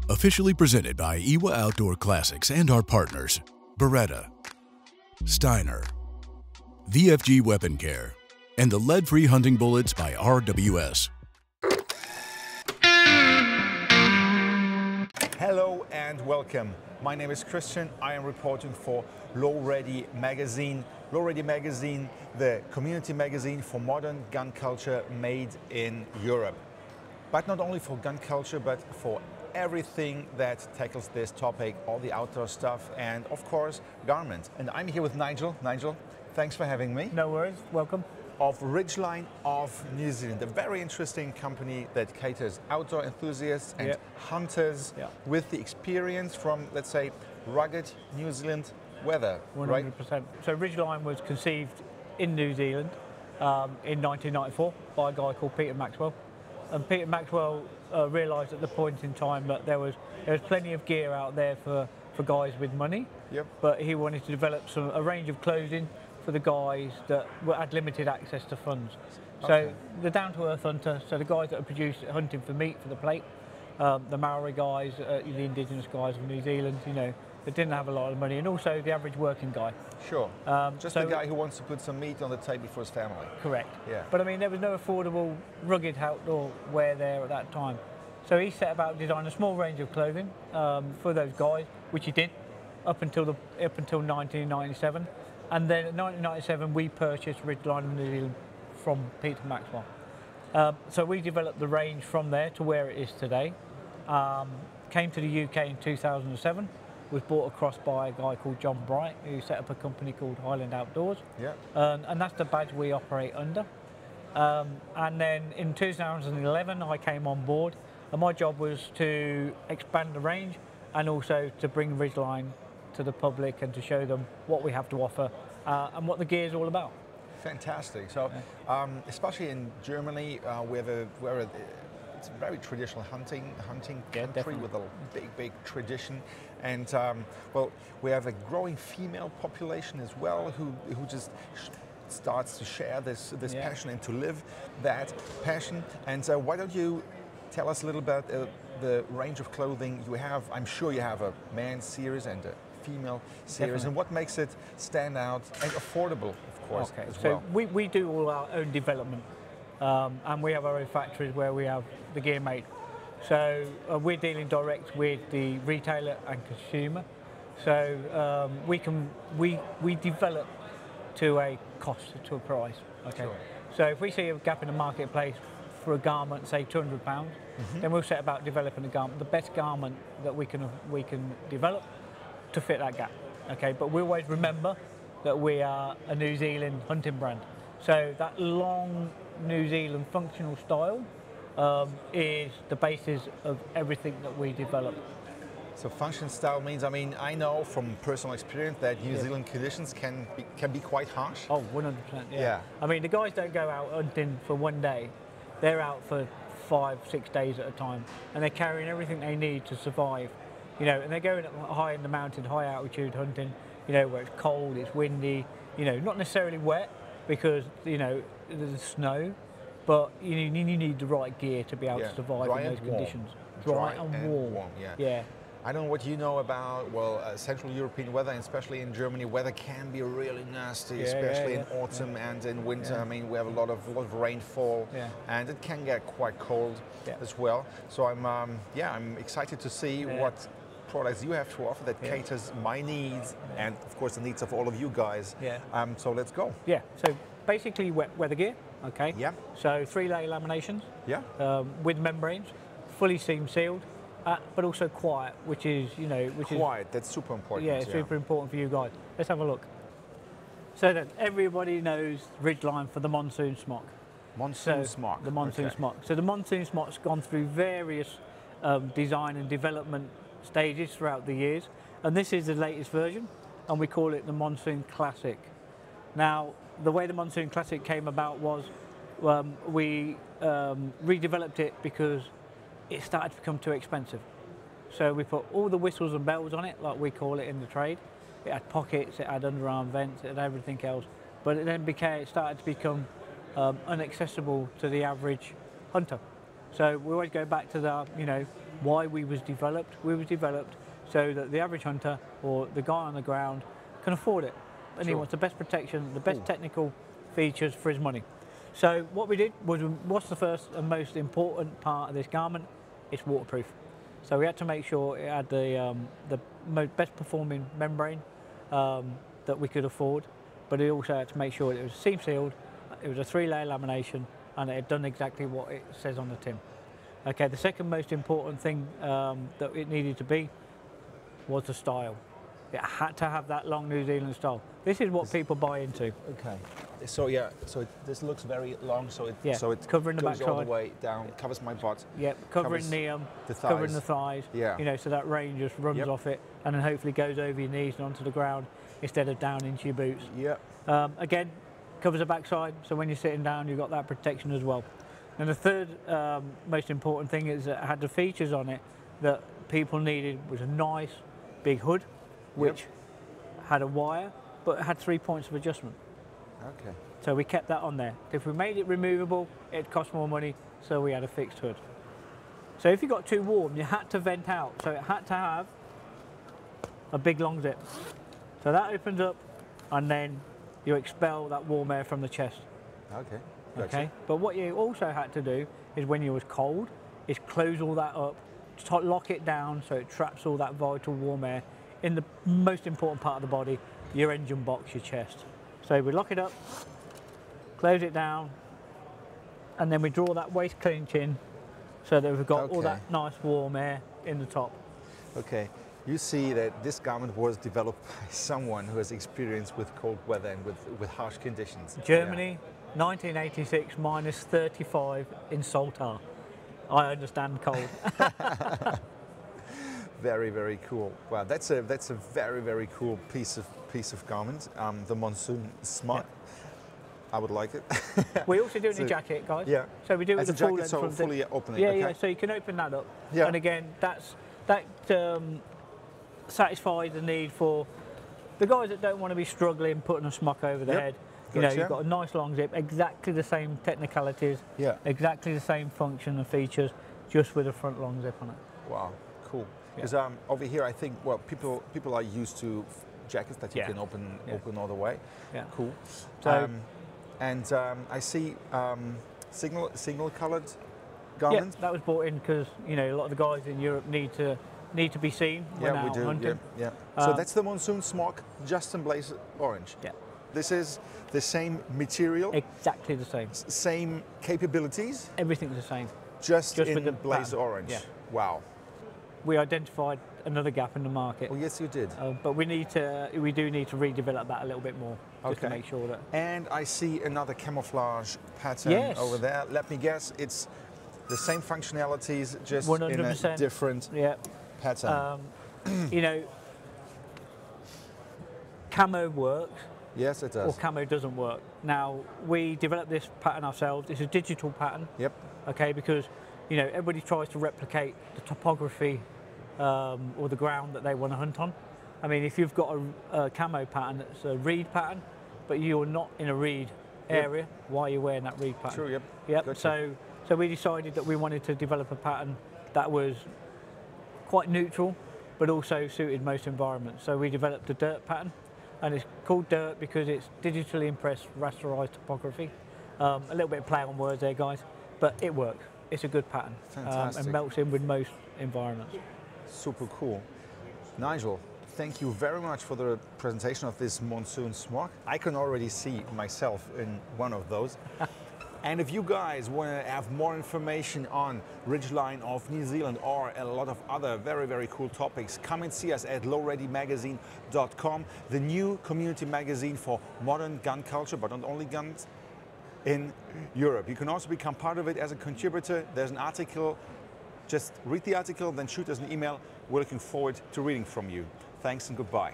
Officially presented by IWA Outdoor Classics and our partners, Beretta, Steiner, VFG Weapon Care, and the lead-free hunting bullets by RWS. Hello and welcome. My name is Christian. I am reporting for Low Ready Magazine. Low Ready Magazine, the community magazine for modern gun culture made in Europe. But not only for gun culture, but for everything that tackles this topic, all the outdoor stuff, and of course, garment. And I'm here with Nigel. Nigel, thanks for having me. No worries, welcome. Of Ridgeline of New Zealand, a very interesting company that caters outdoor enthusiasts and hunters with the experience from, let's say, rugged New Zealand weather, 100%. Right? So Ridgeline was conceived in New Zealand in 1994 by a guy called Peter Maxwell. And Peter Maxwell realised at the point in time that there was plenty of gear out there for guys with money, but he wanted to develop a range of clothing for the guys that had limited access to funds. So the down-to-earth hunter, so the guys that are produced hunting for meat for the plate, the Maori guys, the indigenous guys of New Zealand, you know, that didn't have a lot of money, and also the average working guy. Sure. Just the guy who wants to put some meat on the table for his family. Correct. Yeah. But I mean, there was no affordable, rugged outdoor wear there at that time. So he set about designing a small range of clothing for those guys, which he did up until 1997. And then in 1997, we purchased Ridgeline of New Zealand from Peter Maxwell. So we developed the range from there to where it is today. Came to the UK in 2007. Was brought across by a guy called John Bright, who set up a company called Highland Outdoors. Yeah. And that's the badge we operate under. And then in 2011, I came on board, and my job was to expand the range and also to bring Ridgeline to the public and to show them what we have to offer and what the gear is all about. Fantastic. So, especially in Germany, it's a very traditional hunting country with a big tradition, and well, we have a growing female population as well who just starts to share this passion and to live that passion. And why don't you tell us a little bit the range of clothing you have? I'm sure you have a man series and a female series, and what makes it stand out and affordable, of course, as well. So we do all our own development, and we have our own factories where we have the gear made. So we're dealing direct with the retailer and consumer. So we develop to a cost, to a price. Okay. Sure. So if we see a gap in the marketplace for a garment, say £200, then we'll set about developing a garment, the best garment that we can develop to fit that gap. Okay, but we always remember that we are a New Zealand hunting brand. So that long New Zealand functional style is the basis of everything that we develop. So function style means, I mean, I know from personal experience that New Zealand conditions can be quite harsh. Oh, 100%, yeah. I mean, the guys don't go out hunting for one day. They're out for 5-6 days at a time, and they're carrying everything they need to survive. You know, and they're going high in the mountain, high altitude hunting, you know, where it's cold, it's windy, you know, not necessarily wet because, you know, there's snow, but you need the right gear to be able to survive in those conditions. Dry and warm. Yeah. I don't know what you know about, well, Central European weather, and especially in Germany, weather can be really nasty, especially in autumn and in winter. I mean, we have a lot of rainfall, and it can get quite cold as well. So I'm excited to see what products you have to offer that caters my needs and, of course, the needs of all of you guys. So let's go. Yeah. So basically, weather gear. Okay. Yeah. So 3-layer laminations. Yeah. With membranes, fully seam sealed. But also quiet, which is quiet. That's super important. Yeah, it's super important for you guys. Let's have a look. So that everybody knows Ridgeline for the monsoon smock. Monsoon smock. The monsoon smock. So the monsoon smock's gone through various design and development stages throughout the years, and this is the latest version, and we call it the Monsoon Classic. Now, the way the Monsoon Classic came about was we redeveloped it because it started to become too expensive. So we put all the whistles and bells on it, like we call it in the trade. It had pockets, it had underarm vents, it had everything else. But it then started to become inaccessible to the average hunter. So we always go back to the, you know, why we was developed. We was developed so that the average hunter or the guy on the ground can afford it. And he wants the best protection, the best technical features for his money. So what we did was, what's the first and most important part of this garment? It's waterproof. So we had to make sure it had the best performing membrane that we could afford, but it also had to make sure it was seam sealed, it was a 3-layer lamination, and it had done exactly what it says on the tin. Okay, the second most important thing that it needed to be was the style. It had to have that long New Zealand style. This is what people buy into. Okay. So yeah, so this looks very long, so it covering the goes backside all the way down, covers my butt. Yep, covering the thighs. covering the thighs. Yeah. You know, so that rain just runs off it, and then hopefully goes over your knees and onto the ground instead of down into your boots. Yeah. Again, covers the backside, so when you're sitting down, you've got that protection as well. And the third most important thing is that it had the features on it that people needed. Was a nice big hood, which had a wire, but it had 3 points of adjustment. Okay. So we kept that on there. If we made it removable, it'd cost more money, so we had a fixed hood. So if you got too warm, you had to vent out. So it had to have a big long zip. So that opens up, and then you expel that warm air from the chest. Okay. Gotcha. Okay. But what you also had to do is when you was cold, is close all that up, lock it down so it traps all that vital warm air in the most important part of the body, your engine box, your chest. So we lock it up, close it down, and then we draw that waist clinch in so that we've got all that nice warm air in the top. Okay. You see that this garment was developed by someone who has experience with cold weather and with harsh conditions. Germany, 1986, -35 in Saltar. I understand cold. Very, very cool. Wow, that's a very, very cool piece of garment. The monsoon smart. I would like it. We also do it in a jacket, guys. Yeah. So we do it as with a the full jacket, length so fully opening. Yeah, okay. yeah. So you can open that up. Yeah. And again, that satisfies the need for the guys that don't want to be struggling putting a smock over the head. You know, you've got a nice long zip, exactly the same technicalities, exactly the same function and features, just with a front long zip on it. Wow, cool. Because over here, I think, well, people are used to jackets that you can open all the way. Yeah. Cool. So, I see signal coloured garments. Yeah, that was brought in because you know a lot of the guys in Europe need to be seen when out hunting. Yeah. So that's the monsoon smock, just in blaze orange. Yeah. This is the same material. Exactly the same. Same capabilities. Everything's the same. Just in with the blaze orange. Yeah. Wow. We identified another gap in the market. Well, yes, you did. But we do need to redevelop that a little bit more, just to make sure that. And I see another camouflage pattern over there. Let me guess, it's the same functionalities, just 100%. In a different pattern. You know, camo works. Yes, it does. Or camo doesn't work. Now, we developed this pattern ourselves. It's a digital pattern. Yep. Okay, because you know everybody tries to replicate the topography or the ground that they want to hunt on. I mean, if you've got a camo pattern that's a reed pattern, but you're not in a reed area, why are you wearing that reed pattern? True. Yep. Yep. Gotcha. So we decided that we wanted to develop a pattern that was quite neutral, but also suited most environments. So we developed a dirt pattern. And it's called dirt because it's digitally impressed rasterized topography. A little bit of play on words there, guys, but it works. It's a good pattern. Fantastic. And melts in with most environments. Super cool. Nigel, thank you very much for the presentation of this monsoon smock. I can already see myself in one of those. And if you guys want to have more information on Ridgeline of New Zealand or a lot of other very, very cool topics, come and see us at lowreadymagazine.com, the new community magazine for modern gun culture, but not only guns, in Europe. You can also become part of it as a contributor. There's an article. Just read the article, then shoot us an email. We're looking forward to reading from you. Thanks and goodbye.